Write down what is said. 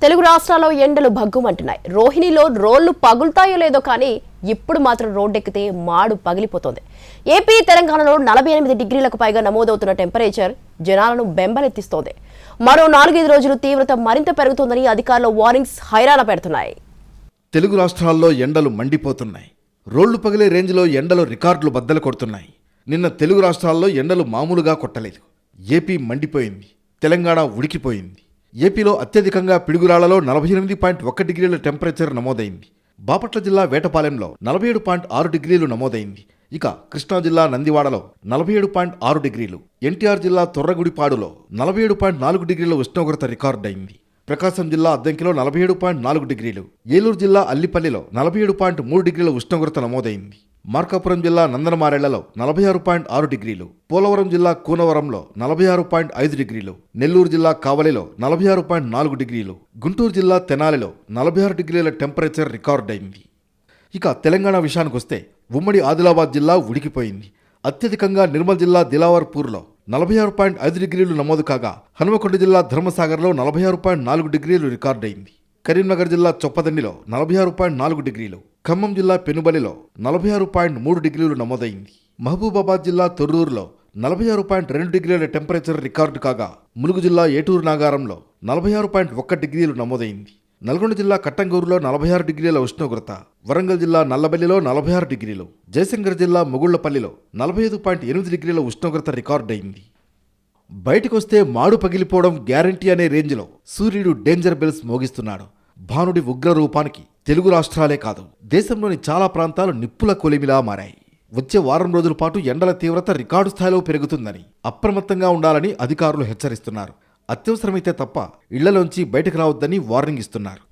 తెలుగు రాష్ట్రాల్లో ఎండలు భగ్గుమంటున్నాయి. రోహిణిలో రోళ్లు పగులుతాయో లేదో కానీ ఇప్పుడు మాత్రం రోడ్డెక్కితే మాడు పగిలిపోతోంది. ఏపీ తెలంగాణలో 48 డిగ్రీలకు పైగా నమోదవుతున్న టెంపరేచర్ జనాలను బెంబలెత్తిస్తోంది. మరో 4-5 రోజులు తీవ్రత మరింత పెరుగుతుందని అధికారులు వార్నింగ్స్ హైరాణ పెడుతున్నాయి. తెలుగు రాష్ట్రాల్లో ఎండలు మండిపోతున్నాయి. రోళ్లు పగిలే రేంజ్లో ఎండలు రికార్డులు బద్దలు కొడుతున్నాయి. నిన్న తెలుగు రాష్ట్రాల్లో ఎండలు మామూలుగా కొట్టలేదు. ఏపీ మండిపోయింది, తెలంగాణ ఉడికిపోయింది. ఏపీలో అత్యధికంగా పిడుగురాళ్లలో 48.1 డిగ్రీల టెంపరేచర్ నమోదైంది. బాపట్ల జిల్లా వేటపాలెంలో 47.6 డిగ్రీలు నమోదైంది. ఇక కృష్ణా జిల్లా నందివాడలో 47.6 డిగ్రీలు, ఎన్టీఆర్ జిల్లా తొర్రగుడిపాడులో 47.4 డిగ్రీల ఉష్ణోగ్రత రికార్డైంది. ప్రకాశం జిల్లా అద్దంకిలో 47.4 డిగ్రీలు, ఏలూరు జిల్లా అల్లిపల్లిలో 47.3 డిగ్రీల ఉష్ణోగ్రత నమోదైంది. మార్కాపురం జిల్లా నందనమారెళ్లలో 46.6 డిగ్రీలు, పోలవరం జిల్లా కూనవరంలో 46.5 డిగ్రీలు, నెల్లూరు జిల్లా కావలిలో 46.4 డిగ్రీలు, గుంటూరు జిల్లా తెనాలిలో 46 డిగ్రీల టెంపరేచర్ రికార్డైంది. ఇక తెలంగాణ విషయానికొస్తే ఉమ్మడి ఆదిలాబాద్ జిల్లా ఉడికిపోయింది. అత్యధికంగా నిర్మల్ జిల్లా దిలావర్పూర్లో 46.5 డిగ్రీలు నమోదు కాగా, హనుమకొండ జిల్లా ధర్మసాగర్లో 46.4 డిగ్రీలు రికార్డైంది. కరీంనగర్ జిల్లా చొప్పదండిలో 46.4 డిగ్రీలు, ఖమ్మం జిల్లా పెనుబలిలో 46.3 డిగ్రీలు నమోదైంది. మహబూబాబాద్ జిల్లా తొర్రూరులో 46.2 డిగ్రీల టెంపరేచర్ రికార్డు కాగా, ములుగు జిల్లా ఏటూరు నాగారంలో 46.1 డిగ్రీలు నమోదైంది. నల్గొండ జిల్లా కట్టంగూరులో 46 డిగ్రీల ఉష్ణోగ్రత, వరంగల్ జిల్లా నల్లబెల్లిలో 46 డిగ్రీలు, జయశంకర్ జిల్లా ముగుళ్లపల్లిలో 45.8 డిగ్రీల ఉష్ణోగ్రత రికార్డైంది. బయటకొస్తే మాడు పగిలిపోవడం గ్యారంటీ అనే రేంజ్లో సూర్యుడు డేంజర్ బెల్స్ మోగిస్తున్నాడు. భానుడి ఉగ్ర రూపానికి తెలుగు రాష్ట్రాలే కాదు, దేశంలోని చాలా ప్రాంతాలు నిప్పుల కొలిమిలా మారాయి. వచ్చే వారం రోజుల పాటు ఎండల తీవ్రత రికార్డు స్థాయిలో పెరుగుతుందని, అప్రమత్తంగా ఉండాలని అధికారులు హెచ్చరిస్తున్నారు. అత్యవసరమైతే తప్ప ఇళ్లలోంచి బయటకు రావద్దని వార్నింగ్ ఇస్తున్నారు.